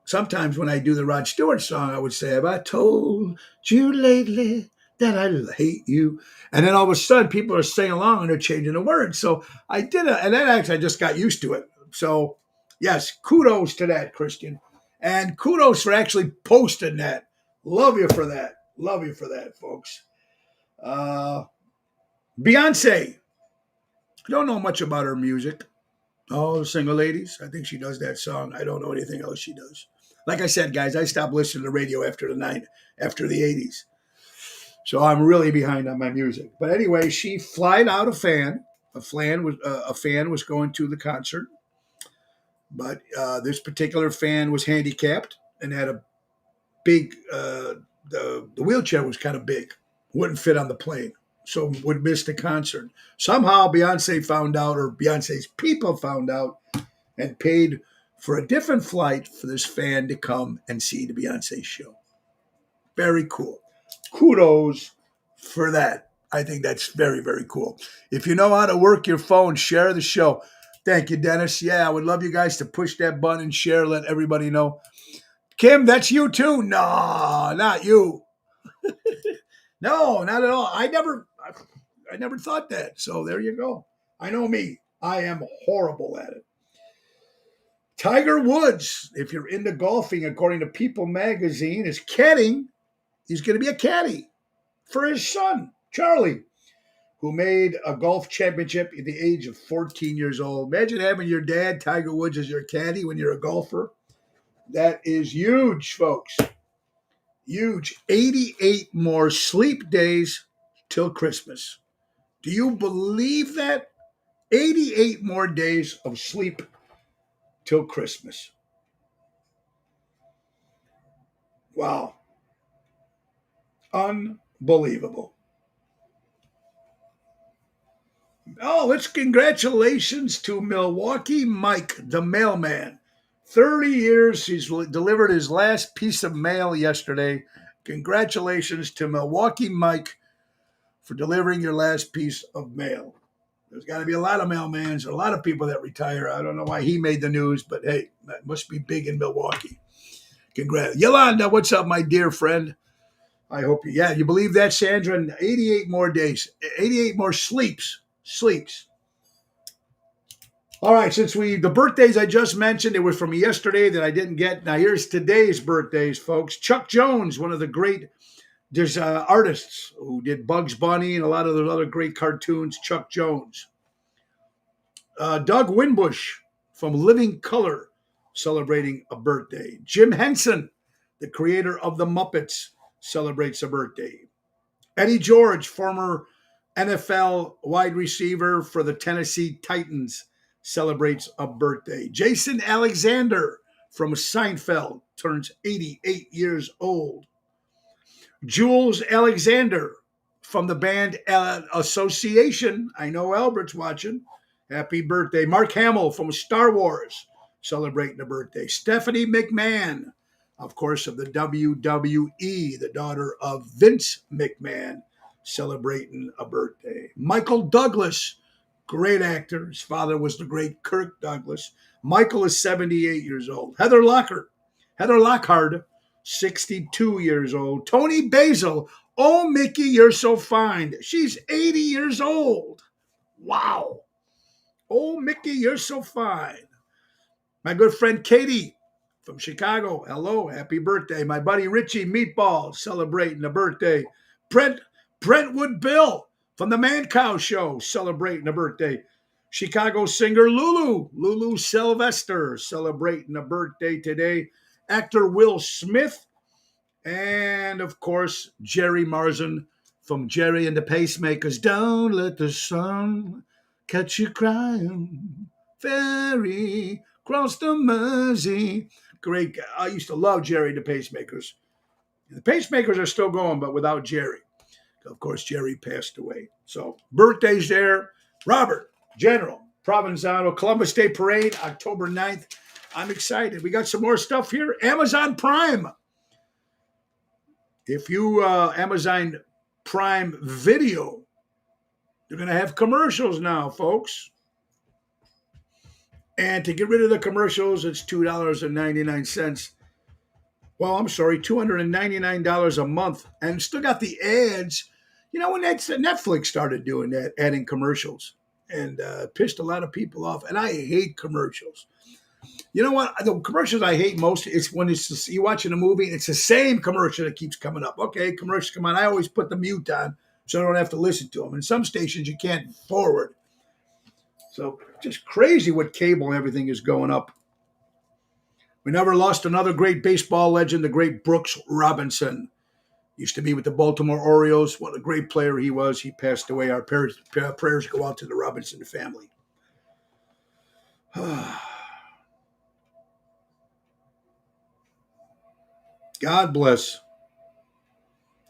Speaker 1: sometimes when I do the Rod Stewart song, I would say, have I told you lately that I hate you? And then all of a sudden people are saying along and they're changing the words. So I did it. And then actually I just got used to it. So yes, kudos to that, Christian. And kudos for actually posting that. Love you for that. Love you for that, folks. Beyonce. I don't know much about her music. Oh, Single Ladies. I think she does that song. I don't know anything else she does. Like I said, guys, I stopped listening to radio after the 80s. So I'm really behind on my music. But anyway, she flied out a fan. A fan was going to the concert. But this particular fan was handicapped and had a big, the wheelchair was kind of big. Wouldn't fit on the plane. So would miss the concert. Somehow Beyonce found out, or Beyonce's people found out, and paid for a different flight for this fan to come and see the Beyonce show. Very cool. Kudos for that. I think that's very, very cool. If you know how to work your phone, share the show. Thank you, Dennis. Yeah, I would love you guys to push that button and share, let everybody know. Kim, that's you too? No, not you. No, not at all. I never thought that. So there you go. I know me. I am horrible at it. Tiger Woods, if you're into golfing, according to People magazine, is caddying. He's going to be a caddy for his son, Charlie, who made a golf championship at the age of 14 years old. Imagine having your dad, Tiger Woods, as your caddy when you're a golfer. That is huge, folks. Huge. 88 more sleep days till Christmas. Do you believe that? 88 more days of sleep till Christmas. Wow. Unbelievable. Oh, let's congratulations to Milwaukee Mike, the mailman. 30 years, he's delivered his last piece of mail yesterday. Congratulations to Milwaukee Mike for delivering your last piece of mail. There's got to be a lot of mailmans, a lot of people that retire. I don't know why he made the news, but hey, that must be big in Milwaukee. Congrats. Yolanda, what's up, my dear friend? I hope you believe that, Sandra? And 88 more days, 88 more sleeps. All right, since the birthdays I just mentioned, it was from yesterday that I didn't get. Now here's today's birthdays, folks. Chuck Jones, one of the great artists who did Bugs Bunny and a lot of those other great cartoons. Chuck Jones. Doug Winbush from Living Color, celebrating a birthday. Jim Henson, the creator of the Muppets, celebrates a birthday. Eddie George, former NFL wide receiver for the Tennessee Titans, celebrates a birthday. Jason Alexander from Seinfeld turns 88 years old. Jules Alexander from the band Association. I know Albert's watching. Happy birthday. Mark Hamill from Star Wars, celebrating a birthday. Stephanie McMahon, of course, of the WWE, the daughter of Vince McMahon, celebrating a birthday. Michael Douglas, great actor. His father was the great Kirk Douglas. Michael is 78 years old. Heather Lockhart, 62 years old. Tony Basil, oh, Mickey, you're so fine. She's 80 years old. Wow. Oh, Mickey, you're so fine. My good friend Katie from Chicago. Hello, happy birthday. My buddy Richie Meatball celebrating a birthday. Brentwood Bill from the Man Cow Show celebrating a birthday. Chicago singer Lulu Sylvester celebrating a birthday today. Actor Will Smith, and of course Jerry Marsden from Jerry and the Pacemakers. Don't let the sun catch you crying. Ferry cross the Mersey. Great. I used to love Jerry and the Pacemakers. The Pacemakers are still going, but without Jerry. Of course, Jerry passed away. So birthdays there. Robert, General, Provenzano, Columbus Day Parade, October 9th. I'm excited. We got some more stuff here. Amazon Prime. If you Amazon Prime Video, they're going to have commercials now, folks. And to get rid of the commercials, it's $2.99. Well, I'm sorry, $299 a month. And still got the ads. You know, when Netflix started doing that, adding commercials, and pissed a lot of people off. And I hate commercials. You know what? The commercials I hate most is when you're watching a movie and it's the same commercial that keeps coming up. Okay, commercials come on. I always put the mute on so I don't have to listen to them. In some stations, you can't forward. So just crazy what cable and everything is going up. We never lost another great baseball legend, the great Brooks Robinson. Used to be with the Baltimore Orioles. What a great player he was. He passed away. Our prayers go out to the Robinson family. God bless.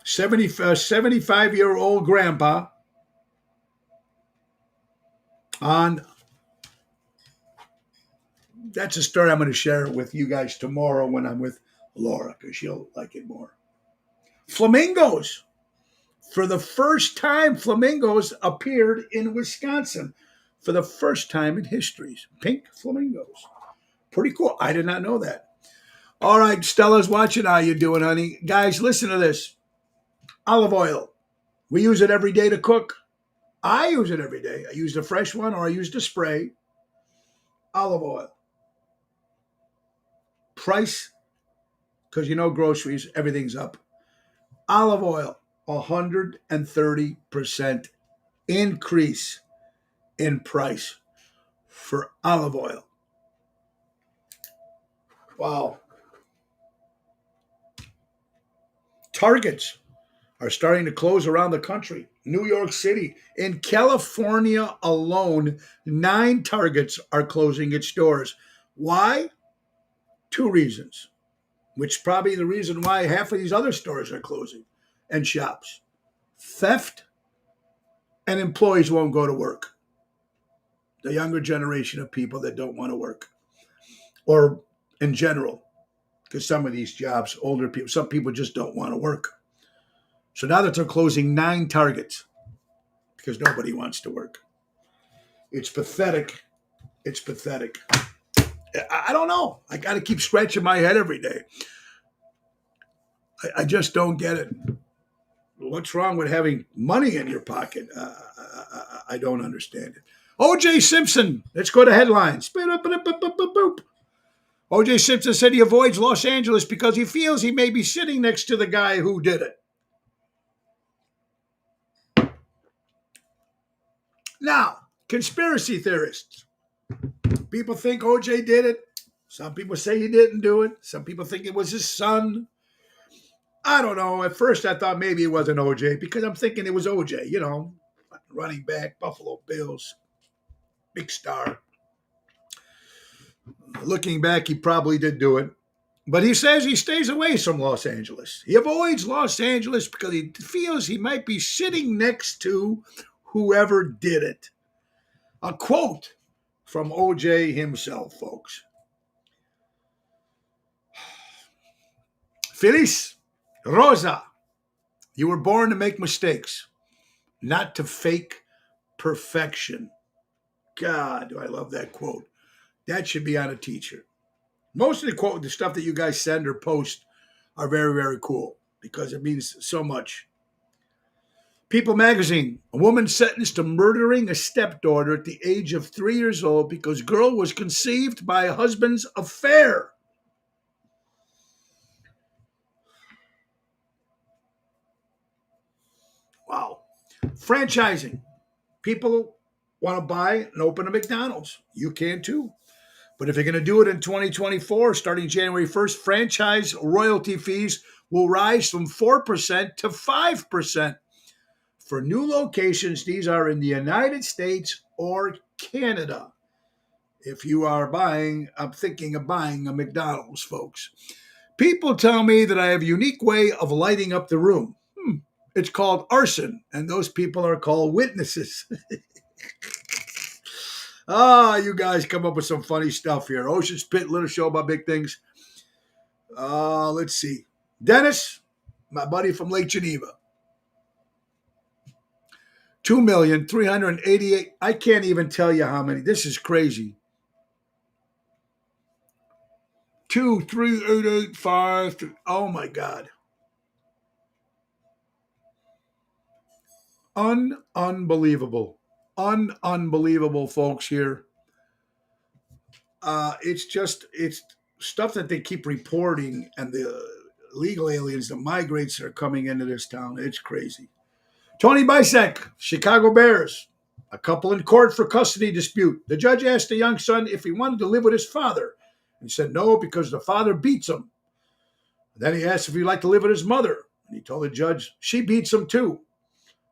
Speaker 1: 75-year-old grandpa on. That's a story I'm going to share with you guys tomorrow when I'm with Laura, because she'll like it more. Flamingos. For the first time, flamingos appeared in Wisconsin. For the first time in history. Pink flamingos. Pretty cool. I did not know that. All right, Stella's watching. How you doing, honey? Guys, listen to this. Olive oil. We use it every day to cook. I use it every day. I use the fresh one or I use the spray. Olive oil. Price, because you know groceries, everything's up. Olive oil, 130% increase in price for olive oil. Wow. Targets are starting to close around the country. New York City. In California alone, 9 Targets are closing its doors. Why? 2 reasons, which probably the reason why half of these other stores are closing and shops. Theft, and employees won't go to work. The younger generation of people that don't want to work. Or in general, because some of these jobs, older people, some people just don't want to work. So now that they're closing 9 Targets because nobody wants to work. It's pathetic. It's pathetic. I don't know. I got to keep scratching my head every day. I just don't get it. What's wrong with having money in your pocket? I don't understand it. O.J. Simpson. Let's go to headlines. O.J. Simpson said he avoids Los Angeles because he feels he may be sitting next to the guy who did it. Now, conspiracy theorists. People think O.J. did it. Some people say he didn't do it. Some people think it was his son. I don't know. At first, I thought maybe it wasn't O.J. because I'm thinking it was O.J., you know, running back, Buffalo Bills, big star. Looking back, he probably did do it. But he says he stays away from Los Angeles. He avoids Los Angeles because he feels he might be sitting next to whoever did it. A quote from O.J. himself, folks. Feliz Rosa, you were born to make mistakes, not to fake perfection. God, do I love that quote. That should be on a t-shirt. Most of the stuff that you guys send or post are very, very cool because it means so much. People magazine. A woman sentenced to murdering a stepdaughter at the age of 3 years old because girl was conceived by a husband's affair. Wow. Franchising. People want to buy and open a McDonald's. You can too. But if you're going to do it in 2024, starting January 1st, franchise royalty fees will rise from 4% to 5%. For new locations, these are in the United States or Canada. If you are I'm thinking of buying a McDonald's, folks. People tell me that I have a unique way of lighting up the room. It's called arson, and those people are called witnesses. You guys come up with some funny stuff here. Ocean's Pit, little show about big things. Let's see. Dennis, my buddy from Lake Geneva. 2,388,000. I can't even tell you how many. This is crazy. 23885. Oh my God. Unbelievable. Unbelievable, folks, here. It's stuff that they keep reporting, and the illegal aliens, the migrants that are coming into this town. It's crazy. Tony Bisek, Chicago Bears. A couple in court for custody dispute. The judge asked the young son if he wanted to live with his father. He said no because the father beats him. Then he asked if he'd like to live with his mother. And he told the judge she beats him too.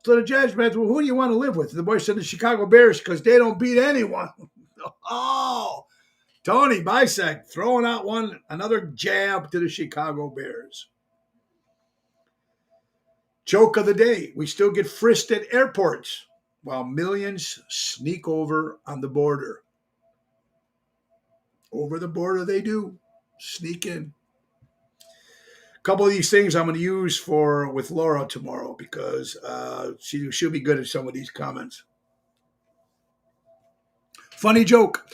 Speaker 1: So the judge asked, well, who do you want to live with? The boy said the Chicago Bears because they don't beat anyone. Oh, Tony Bisek throwing out another jab to the Chicago Bears. Joke of the day. We still get frisked at airports while millions sneak over on the border. Over the border they do. Sneak in. A couple of these things I'm going to use with Laura tomorrow because she'll be good at some of these comments. Funny joke.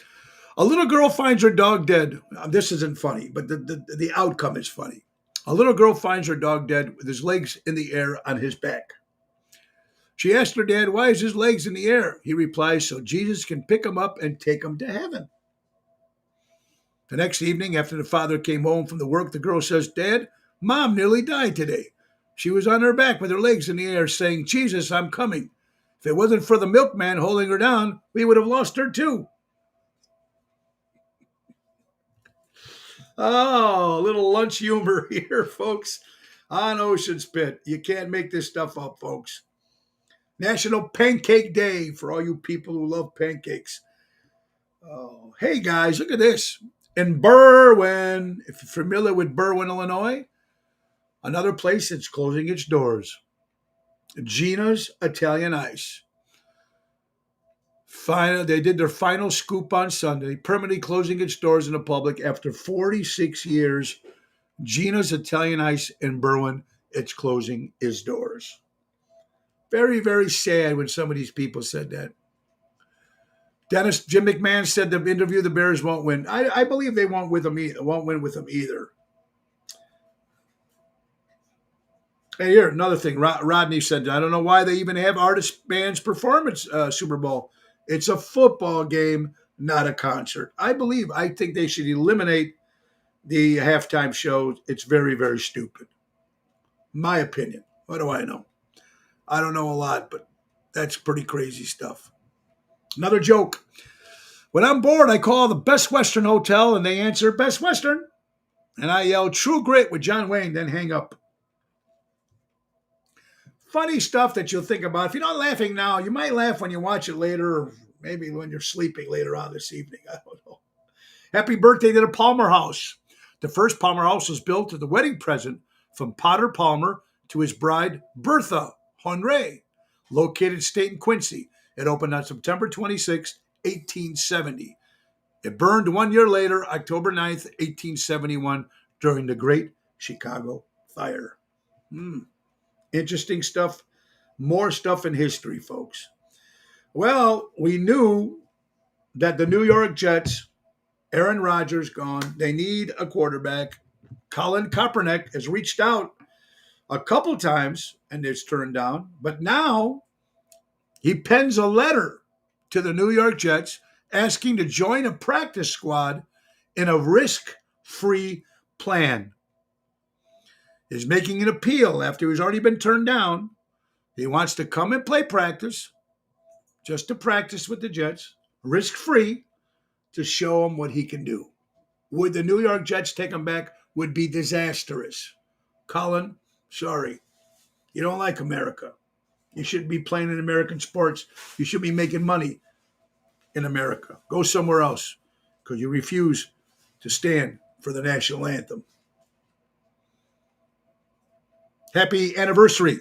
Speaker 1: A little girl finds her dog dead. This isn't funny, but the outcome is funny. A little girl finds her dog dead with his legs in the air on his back. She asked her dad, why is his legs in the air? He replies, so Jesus can pick him up and take him to heaven. The next evening, after the father came home from the work, the girl says, Dad, Mom nearly died today. She was on her back with her legs in the air saying, Jesus, I'm coming. If it wasn't for the milkman holding her down, we would have lost her too. Oh, a little lunch humor here, folks, on Ocean's Pit. You can't make this stuff up, folks. National Pancake Day for all you people who love pancakes. Oh, hey, guys, look at this. In Berwyn, if you're familiar with Berwyn, Illinois, another place that's closing its doors. Gina's Italian Ice. They did their final scoop on Sunday, permanently closing its doors in the public after 46 years. Gina's Italian Ice in Berwyn, it's closing its doors. Very, very sad when some of these people said that. Jim McMahon said the interview the Bears won't win. I believe they won't win with them either. Hey, here, another thing. Rodney said, I don't know why they even have artist bands performance Super Bowl. It's a football game, not a concert. I think they should eliminate the halftime show. It's very, very stupid. My opinion. What do I know? I don't know a lot, but that's pretty crazy stuff. Another joke. When I'm bored, I call the Best Western Hotel, and they answer Best Western. And I yell, True Grit with John Wayne, then hang up. Funny stuff that you'll think about. If you're not laughing now, you might laugh when you watch it later, or maybe when you're sleeping later on this evening. I don't know. Happy birthday to the Palmer House. The first Palmer House was built as a wedding present from Potter Palmer to his bride, Bertha Honore, located state in Quincy. It opened on September 26, 1870. It burned 1 year later, October 9th, 1871, during the Great Chicago Fire. Interesting stuff. More stuff in history, folks. Well, we knew that the New York Jets, Aaron Rodgers gone. They need a quarterback. Colin Kaepernick has reached out a couple times and it's turned down. But now he pens a letter to the New York Jets asking to join a practice squad in a risk-free plan. He's making an appeal after he's already been turned down. He wants to come and play practice, just to practice with the Jets, risk-free, to show him what he can do. Would the New York Jets take him back? Would be disastrous. Colin, sorry. You don't like America. You shouldn't be playing in American sports. You should be making money in America. Go somewhere else because you refuse to stand for the national anthem. Happy anniversary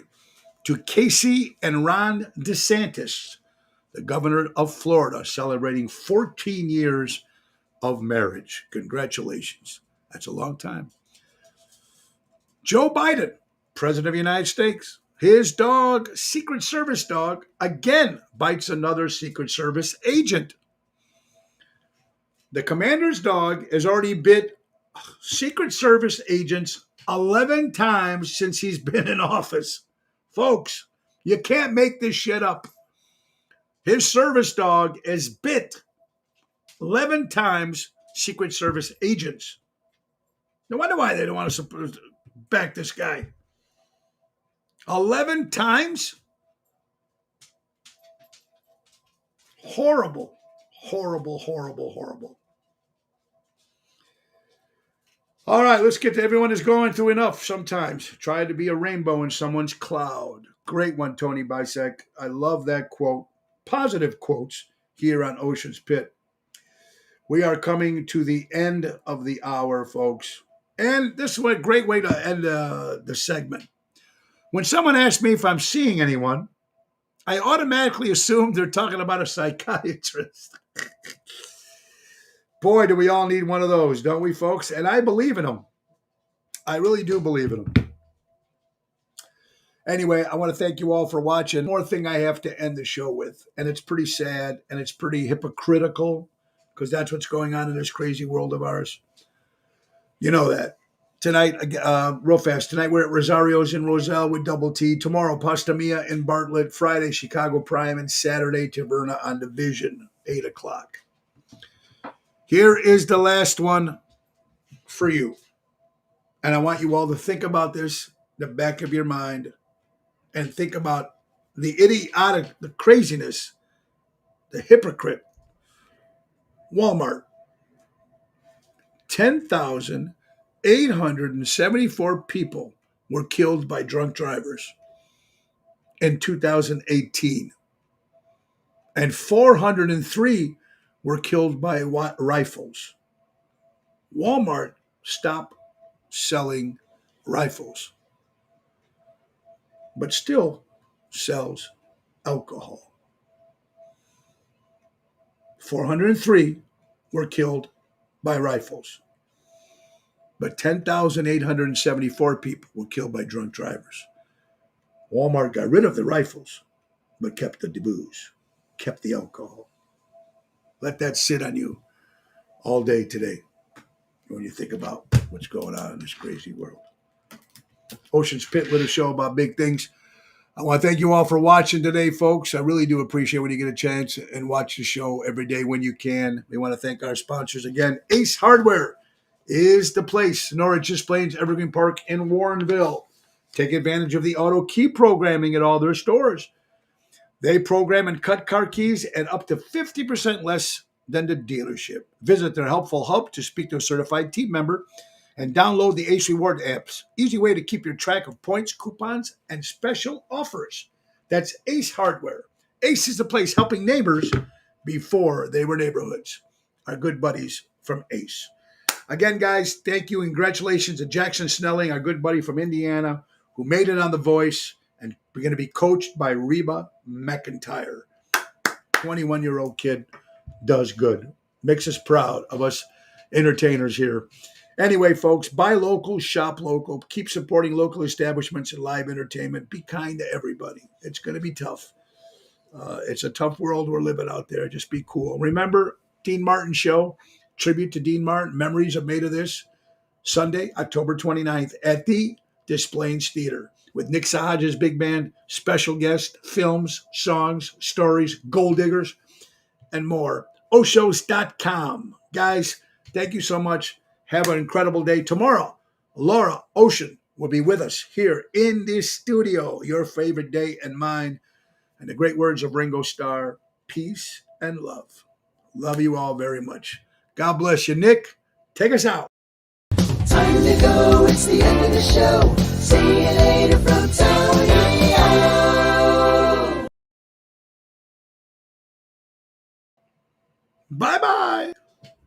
Speaker 1: to Casey and Ron DeSantis, the governor of Florida, celebrating 14 years of marriage. Congratulations. That's a long time. Joe Biden, President of the United States, his dog, Secret Service dog, again bites another Secret Service agent. The commander's dog has already bit Secret Service agents 11 times since he's been in office. Folks, you can't make this shit up. His service dog has bit 11 times Secret Service agents. No wonder why they don't want to back this guy. 11 times? Horrible, horrible, horrible, horrible. All right, let's get to everyone is going through enough sometimes. Try to be a rainbow in someone's cloud. Great one, Tony Bisek. I love that quote. Positive quotes here on Ocean's Pit. We are coming to the end of the hour, folks. And this is a great way to end the segment. When someone asks me if I'm seeing anyone, I automatically assume they're talking about a psychiatrist. Boy, do we all need one of those, don't we, folks? And I believe in them. I really do believe in them. Anyway, I want to thank you all for watching. One more thing I have to end the show with, and it's pretty sad, and it's pretty hypocritical, because that's what's going on in this crazy world of ours. You know that. Tonight, real fast, tonight we're at Rosario's in Roselle with Double T. Tomorrow, Pasta Mia in Bartlett. Friday, Chicago Prime. And Saturday, Taverna on Division, 8 o'clock. Here is the last one for you. And I want you all to think about this in the back of your mind and think about the idiotic, the craziness, the hypocrite. Walmart. 10,874 people were killed by drunk drivers in 2018. And 403 were killed by rifles. Walmart stopped selling rifles, but still sells alcohol. 403 were killed by rifles, but 10,874 people were killed by drunk drivers. Walmart got rid of the rifles, but kept the booze, kept the alcohol. Let that sit on you all day today when you think about what's going on in this crazy world. Ocean's Pit, little show about big things. I want to thank you all for watching today, folks. I really do appreciate when you get a chance and watch the show every day when you can. We want to thank our sponsors again. Ace Hardware is the place. Norwich Displays, Evergreen Park in Warrenville. Take advantage of the auto key programming at all their stores. They program and cut car keys at up to 50% less than the dealership. Visit their helpful hub to speak to a certified team member and download the Ace Reward apps. Easy way to keep your track of points, coupons, and special offers. That's Ace Hardware. Ace is the place helping neighbors before they were neighborhoods. Our good buddies from Ace. Again, guys, thank you and congratulations to Jackson Snelling, our good buddy from Indiana, who made it on The Voice. And we're going to be coached by Reba McEntire. 21-year-old kid does good. Makes us proud of us entertainers here. Anyway, folks, buy local, shop local. Keep supporting local establishments and live entertainment. Be kind to everybody. It's going to be tough. It's a tough world we're living out there. Just be cool. Remember, Dean Martin Show, tribute to Dean Martin. Memories are made of this. Sunday, October 29th at the Des Plaines Theater. with Nick Sahaj's big band, special guests, films, songs, stories, gold diggers, and more. Oshos.com. Guys, thank you so much. Have an incredible day. Tomorrow, Laura Ocean will be with us here in this studio. Your favorite day and mine. And the great words of Ringo Starr, peace and love. Love you all very much. God bless you. Nick, take us out.
Speaker 2: Time to go, it's the end of the show. See you later from Tony O.
Speaker 1: Bye-bye.